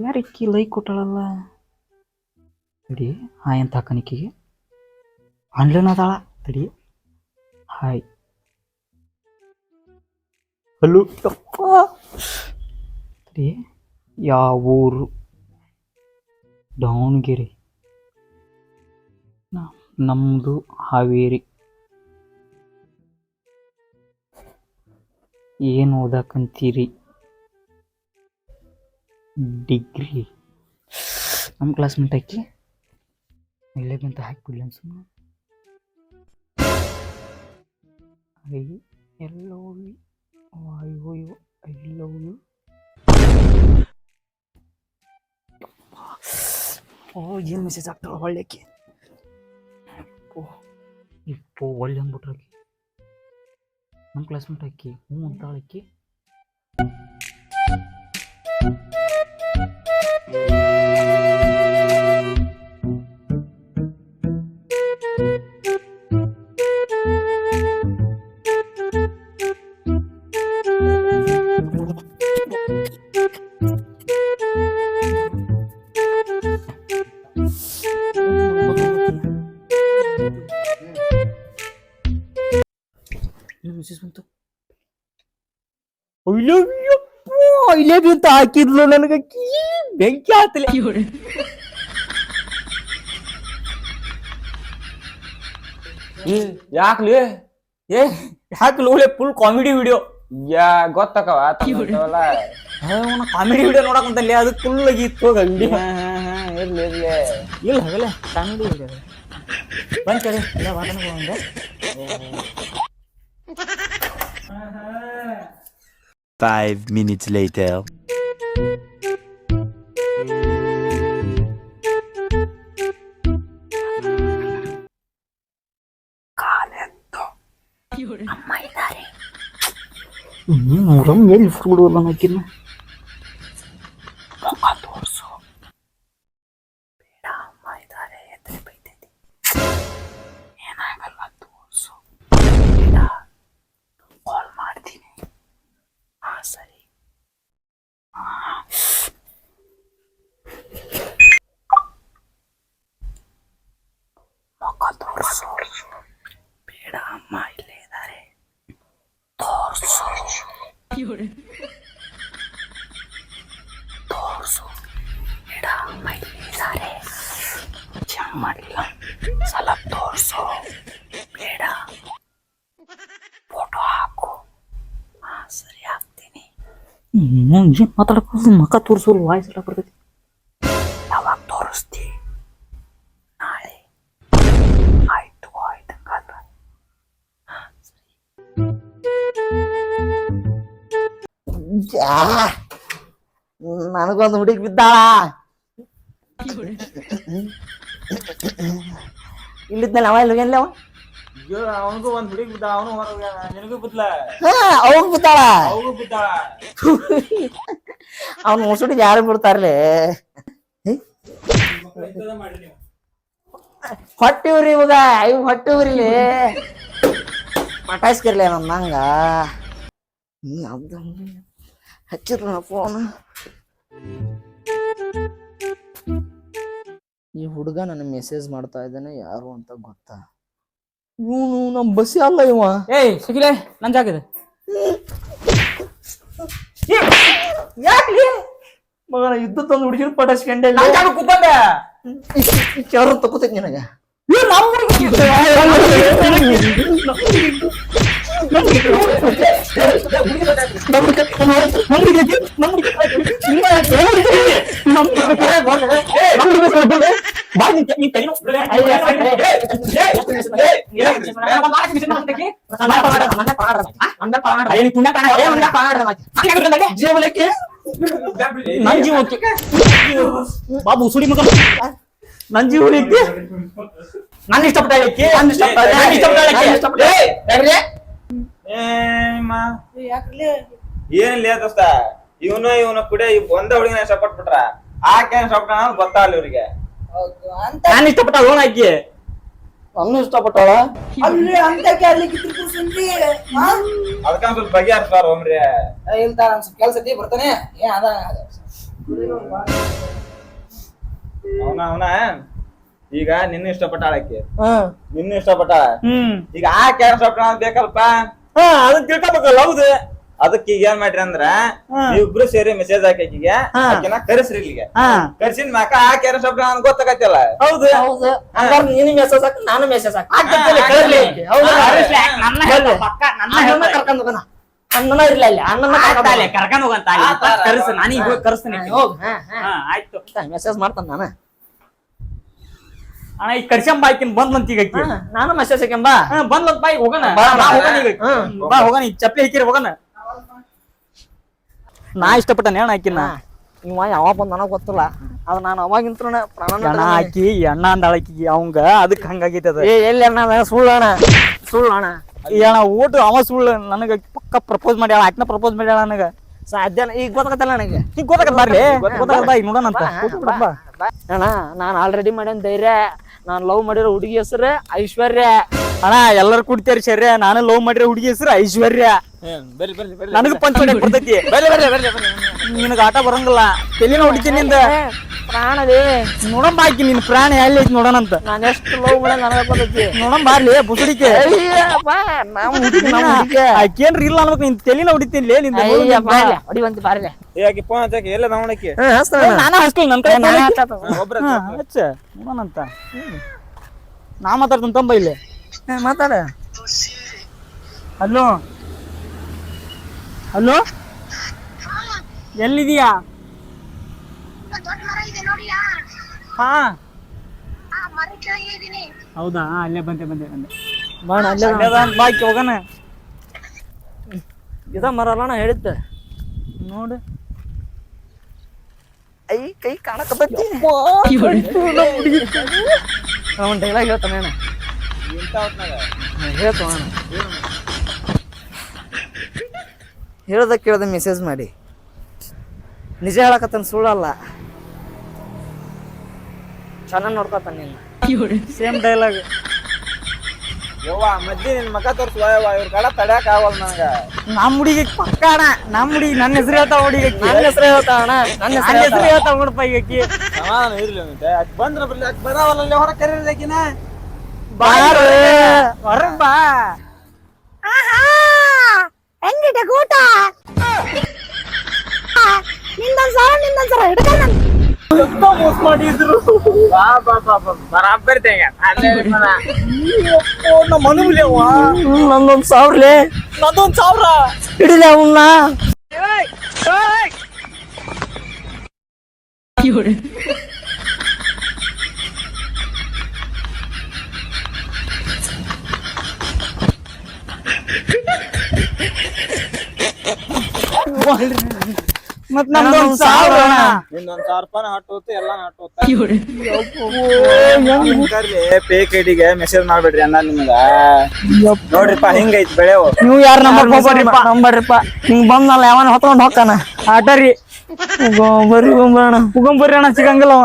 ಯಾರಿಕ್ಕಿ like ಕೊಟ್ಟಾಳಲ್ಲ ತಡಿ. Hi ಅಂತ ಹಾಕನಿಕ್ಕಿಗೆ online ಅದಾಳ ತಡಿ. ಹಾಯ್ ಹಲೋ ಯಪ್ಪ ತಡಿ. ಯಾವ ಊರು? ದಾವಣಗೆರೆ. ನಮ್ಮದು ಹಾವೇರಿ. ಏನು ಓದಾಕಂತೀರಿ? ಡಿಗ್ರಿ. ನಮ್ಮ ಕ್ಲಾಸ್ಮೇಟ್ ಹಾಕಿ ಇಲ್ಲೇ ಬಂತ ಹಾಕಿಬಿಡ್ಲಿ ಅನ್ಸುಮ್ಮ. I love you I love you. ಏನು ಮೆಸೇಜ್ ಆಗ್ತಾಳ ಒಳ್ಳೆಕ್ಕೆ. ಒಳ್ಳೆ ಅಂದ್ಬಿಟ್ರಾಕಿ ನಮ್ಮ ಕ್ಲಾಸ್ಮೇಟ್ ಹಾಕಿ ಹ್ಞೂ ಅಂತಾಳಕ್ಕಿ. ಮೆಸೇಜ್ ಬಂತು. ಇಲ್ಲೇ ಅಂತ ಹಾಕಿದ್ಲು ನನಗೆ ಬೆಂಕಿ ಆತಲೆ. ಯಾಕ್ಲಿ ಯಾಕ್ಲಿ ಒಳ್ಳೆ ಫುಲ್ ಕಾಮಿಡಿ ವಿಡಿಯೋ ಗೊತ್ತಕವ ಕಾಮಿಡಿ ವಿಡಿಯೋ ನೋಡಕ್ ಅಂತಲ್ಲಿ ಅದು ಫುಲ್ ಆಗಿತ್ತು ವಿಡಿಯೋ. ಇರ್ಲಿ ಇರ್ಲಿ ಇಲ್ಲ ಹಾಗಲ್ಲ ಕಾಮಿಡಿ ವಿಡಿಯೋ ಬಂದ್ಕಡೆ ಇಲ್ಲ ಮಾತಾಡ್ಕೊಂಡೆ. 5 minutes later. ಅಮ್ಮ ಇದ್ದಾರೆ. ನೋಡಮ್ ಎಲ್ಲಿ ಬಿಡುವಲ್ಲ ನಾಕಿನ್ನ ತೋರ್ಸು ಬೇಡ. ಅಮ್ಮ ಇದ್ದಾರೆ ಎದ್ರೆ ಬೈತೈತಿ. ಏನಾಗಲ್ಲ ತೋರ್ಸು ಬೇಡ. ಕಾಲ್ ಮಾಡ್ತೀನಿ. ಹಾ ಸರಿ. ಮುಖ ತೋರ್ಸು ಬೇಡ. ಅಮ್ಮ ಇಲ್ಲೇ ಇದ್ದಾರೆ ತೋರ್ಸು. ತೋರ್ಸು ಬೇಡ. ಅಮ್ಮ ಇಲ್ಲೇ ಇದ್ದಾರೆ. ಚೆಕ್ ಮಾಡಿಲ್ಲ ಸ್ವಲ್ಪ ತೋರ್ಸು ಬೇಡ. ಫೋಟೋ ಹಾಕು. ಹಾ ಸರಿ ಹಾಕ್ತೀನಿ. ಮಾತಾಡಕ್ ಮುಖ ತೋರ್ಸೋರು ವಾಯ್ಸ್ ಎಲ್ಲ ಬರ್ತೈತಿ. ಯಾವಾಗ ತೋರಿಸ್ತಿ? ನಾಳೆ. ಆಯ್ತು ಆಯ್ತಂಗಲ್ಲ. ನನಗೊಂದು ಹುಡುಗಿ ಬಿದ್ದಾಳ. ಇಲ್ಲಿದ್ನಲ್ಲ ಅವ ಇಲ್ಲಿಗೆಲ್ಲ ಅವ ಅವನಿಗೂ ಒಂದ್ ಹುಡುಗಿ ಬಿದ್ದ. ಅವನು ನಿನಗೂ ಬಿದ್ಲ. ಅವ್ನು ಬಿದ್ದಾಳ. ಅವನು ಬಿದ್ದಾಳ. ಅವ್ನ ಮುಸುಡಿಗೆ ಯಾರು ಬಿಡ್ತಾರಲೇ. ಹೊಟ್ಟಿವ್ರಿ ಇವಾಗ ಇವ್ ಹೊಟ್ಟಿವ್ರಿಲಿ ಪಟಾಯಿಸ್ಕಿರ್ಲಿ ನನ್ನ ನಂಗ. ಹಚ್ಚಿದ್ರು ಫೋನ್. ಈ ಹುಡುಗ ನನಗೆ ಮೆಸೇಜ್ ಮಾಡ್ತಾ ಇದ್ದಾನೆ. ಯಾರು ಅಂತ ಗೊತ್ತಾ? ಇವನು ನಮ್ ಬಸ್ಸಿ ಅಲ್ಲ ಇವ. ಏಯ್ ಸಿಗಿಲೆ ನನ್ ಜಾಗ. ಯಾಕೆ ಮಗನ ಇದ್ದೊಂದು ಹುಡುಗಿನ ಪಟಾಯಿಸ್ಕೊಂಡೆ ಕೂತ್ಕೊಂಡೆ ಯಾರು ತಗೋತೈತಿ ನಿನಗ? ಬಾಬು ಸುಡಿ ಮಗ ನನ್ ಜೀವ ಉಳಿತಿ. ನಾನು ಇಷ್ಟಪಟ್ಟಾಳಕ್ಕೆ ಏನಿಲ್ಲ ದೋಸ್ತ. ಇವನ ಕೂಡ ಒಂದ ಹುಡುಗಿನ ನನ್ನ ಇಷ್ಟಪಟ್ಟಾಳ ಅಲ್ಲಿ ಅಂತಕ್ಕೆ ಅಲ್ಲಿಗೆ ತ್ರಿಪುರ ಸುಂದ್ರಿ ಅದಕ್ಕ ಸ್ವಲ್ಪ ಬಗೆಹರಿಸ್ಬಾರ ಒಮ್ರಿ ಇಲ್ಲ ನನ್ ಕೆಲ್ಸ ಐತಿ ಬರ್ತಾನೆ ಏ ಅದ ಅವನ ಈಗ ನಿನ್ನ ಇಷ್ಟಪಟ್ಟಾಳಕ್ಕೆ ನಿನ್ನ ಇಷ್ಟಪಟ್ಟಾಳ ಈಗ ಆ ಕ್ಯಾರ ಇಷ್ಟಪಟ್ಟಾಳ ಅಂತ ಬೇಕಲ್ಪ ಅದನ್ನ ತಿಳ್ಕೊಬೇಕಲ್ಲ ಹೌದು ಅದಕ್ಕೆ ಈಗ ಏನ್ ಮಾಡ್ರಿ ಅಂದ್ರ ನೀವಿಬ್ರು ಸೇರಿ ಮೆಸೇಜ್ ಹಾಕಿಗೆ ಆಕಿನ ಕರೆಸ್ರಿ ಇಲ್ಲಿಗೆ ಕರ್ಸಿನ ಮ್ಯಾಕ ಆ ಕ್ಯಾರ ಇಷ್ಟಪಟ್ಟಾಳ ಅಂತ ಗೊತ್ತಾಗತ್ತಲ್ಲ ಹೌದು ಹೌದು ಹಂಗಾರ ನೀನು ಮೆಸೇಜ್ ಹಾಕ ನಾನು ಮೆಸೇಜ್ ಹಾಕ ನನ್ನ ಕರ್ಕೊಂಡ್ ಹೋಗೋಣ ಅಣ್ಣನ ಇರ್ಲಿ ಅಲ್ಲಿ ಅಣ್ಣನ ಕರ್ಕೊಂಡ್ ಹೋಗಂತ ಕರ್ಸ ನಾನೀಗ ಹೋಗಿ ಕರ್ಸ್ತೀನಿ ಹೋಗ್ ಆಯ್ತು ಮೆಸೇಜ್ ಮಾಡ್ತಾನ ನಾನು ಅಣ್ಣ ಈಗ ಕರ್ಸಂಬ ಆಯ್ಕಿನ್ ಬಂದ್ಲಂತ ಈಗ ಆಕಿ. ನಾನು ಮೆಸೇಜ್ ಹಾಕ್ಯಂಬ ಬಂದ್ಲಂತ ಬಾ ಈಗ ಹೋಗೋಣ ಬಾ, ಬಾ. ಹೋಗೋಣ ಈಗ ಬಾ ಹೋಗೋಣ ಈಗ ಚಪ್ಲಿ ಹಾಕಿರಿ ಹೋಗೋಣ ನಾ ಇಷ್ಟಪಟ್ಟನೆ ಅಣ್ಣ ಆಕಿನ ಇವ ಯಾವ ಬಂದ್ ನನಗ್ ಗೊತ್ತಿಲ್ಲ ಅದ್ ನಾನು ಅವಾಗಿಂತ ಪ್ರಾಣ ಅಣ್ಣ ಆಕಿ ಅಣ್ಣ ಅಂದಾಳ ಆಕಿಗೆ ಅವಂಗ ಅದಕ್ಕೆ ಹಂಗಾಗೈತೆ ಅದ ಏ ಎಲ್ಲಿ ಅಣ್ಣ ಸುಳ್ಳಣ ಸುಳ್ಳಣ ಈ ಅಣ್ಣ ಓಟು ಅವ ಸುಳ್ಳು ನನಗ ಪಕ್ಕ ಪ್ರಪೋಸ್ ಮಾಡ್ಯಾಳ ಆಕಿನ ಪ್ರಪೋಸ್ ಮಾಡ್ಯಾಳ ನನಗ ಸಾಧ್ಯ ಈಗ ಗೊತ್ತಾಗತ್ತಲ್ಲ ನನಗೆ ಈಗ ಗೊತ್ತಾಗತ್ತ ಬರ್ಲಿ ಗೊತ್ತಾಗತ್ತ ಈಗ ನೋಡೋಣ ಅಂತ ಅಣ್ಣ ನಾನ್ ಆಲ್ರೆಡಿ ಮಾಡ್ಯಾನ ಧೈರ್ಯ ನಾನ್ ಲವ್ ಮಾಡಿರೋ ಹುಡುಗಿ ಹೆಸರು ಐಶ್ವರ್ಯ ಅಣ್ಣ ಎಲ್ಲರೂ ಕುಡ್ತೇರಿ ಶರ್ಯ ನಾನು ಲವ್ ಮಾಡಿರೋ ಹುಡುಗಿ ಹೆಸರು ಐಶ್ವರ್ಯ ನನಗ ಪಂಚ ಹೊಡ್ಯಾಕ್ ಬರ್ತೈತಿ ನಿನಗ ಆಟ ಬರಂಗಿಲ್ಲ ತೆಲಿನ ಹೊಡಿತೀನಿ ನಿಂದ ಪ್ರಾಣದೇ ನೋಡಂಬ ಆಕಿ ನಿನ್ ಪ್ರಾಣ ಎಲ್ಲಿ ಐತಿ ನೋಡೋಣಂತ ನಾನ್ ಎಷ್ಟು ಲವ್ ಮಾಡ್ಯಾನ ನನಗ ಗೊತ್ತೈತಿ ನೋಡಂಬ ಬಾರ್ಲಿ ಬುಸುಡಿಕೆ ಅಯ್ಯಪ್ಪ ಆಕೇನ್ರಿ ಇಲ್ಲ ಅನ್ಬೇಕು ನಿನ್ ತೆಲಿನ ಹೊಡಿತೀನಿ ನಿಂದ ಹೊಡಿವಂತ ಬಾರ್ಲೆ ಆಕಿ ಫೋನ್ ಹಚ್ಚಕ್ಕೆ ಎಲ್ಲ ನೋಡಕ್ಕೆ ನಾನು ಹಚ್ತೀನಿ ನನ್ ಕೈ ಒಬ್ರ ಹಚ್ಚ ನೋಡೋಣಂತ ನಾ ಮಾತಾಡ್ತೀನಿ ತಂಬ ಇಲ್ಲಿ ಮಾತಾಡ ಹಲೋ ಹಲೋ ಎಲ್ಲಿದೀಯಾ ಹಾ ಹೌದಾ ಅಲ್ಲೇ ಬಂದೆ ಬಾಣ ಅಲ್ಲೇ ಬಾಕಿ ಹೋಗೋಣ ಇದ ಮರಲ್ಲ ನಾ ಹೇಳಿದ್ದೆ ನೋಡು ಐ ಕೈ ಕಾಣಕತ್ತೈತಿ ಅವನ್ ಡೈಲಾಗ್ ಹೇಳ್ತಾನೆ ಅಣ್ಣ ಹೇಳ್ತಾವ ಅಣ್ಣ ಹೇಳ್ದ ಕೇಳ್ದ ಮೆಸೇಜ್ ಮಾಡಿ ನಿಜ ಹೇಳಕತ್ತಾನ ಸುಳ್ಳಲ್ಲ ಚೆನ್ನಾಗಿ ನೋಡ್ಕೊತಾನ ನಿನ್ನ ಸೇಮ್ ಡೈಲಾಗ್ ಯವ್ವ ಮದ್ದಿ ನಿನ್ ಮಕ ತೋರ್ಸುವ ಇವ್ರ ಕಡ ತಡ್ಯಾಕ ಆಗವಲ್ ನನಗ ನಮ್ಮ ಹುಡುಗಿ ಪಕ್ಕಾಣ ನಮ್ಮ ಹುಡುಗಿ ನನ್ನ ಹೆಸರು ಹೇಳ್ತಾವ ಹುಡುಗಿ ನನ್ನ ಹೆಸರು ಹೇಳ್ತಾವ ಅಣ್ಣ ನನ್ನ ನನ್ನ ಹೆಸರು ಹೇಳ್ತಾವ ನೋಡಪ್ಪ ಈಗ ಆಕಿ ಸಮಾಧಾನ ಇರ್ಲಿ ಅಂತೆ ಅಕ್ ಬಂದ್ರ ಬರ್ಲಿ ಅಕ್ ಬರಾವಲ್ಲ ಹೊರ ಕರೀರಿ ಆಕಿನ ಬಾರ ಹೊರಗ್ ಬಾ ಹೆಂಗಿದೆ ಊಟ ನಿಂದೊಂದ್ಸರ ಹಿಡ್ಕೊಂಡ್ ಮೋಸ ಮಾಡಿದ್ರು ಬಾ ಬಾ ಬಾ ಬಾ ಬರಾಬರ್ ತೆಗ ಅಲ್ಲೇ ಮನ ನಮ್ಮ ಮನುವ್ಲೇವ ನಂದೊಂದ್ ಸಾವಿರಲೇ ನಂದೊಂದ್ 1000 ಹಿಡಿಲೆ ಅವನ್ನ ಮತ್ ನಮ್ದೊಂದ್ 1000 ಅಣ್ಣ ನಿಂದೊಂದ್ 1000 ರೂಪಾಯಿ ಹಟ್ಟೋತು ಎಲ್ಲ ಕರ್ಲಿ ಫೇಕ್ ಐಡಿಗೆ ಮೆಸೇಜ್ ಮಾಡ್ಬೇಡ್ರಿ ಅಣ್ಣ ನಿಮ್ಗ ನೋಡ್ರಿಪ್ಪ ಹಿಂಗೈತಿ ಬೆಳೆವು ನೀವು ಯಾರ ನಂಬರ್ ಹೋಗ್ಬರ್ರಿಪ್ಪ ನಂಬರ್ರಿಪ್ಪ ಹಿಂಗ್ ಬಂದಲ್ಲ ಯಾವನ್ ಹೊತ್ಕೊಂಡ್ ಹೋಗ್ತಾನ ಆಟ ರೀ ಬರ್ರಿ ಬಂಬಣ ಹುಗಂಬರ್ರಿ ಅಣ್ಣ ಸಿಗಂಗಿಲ್ಲ ಅವ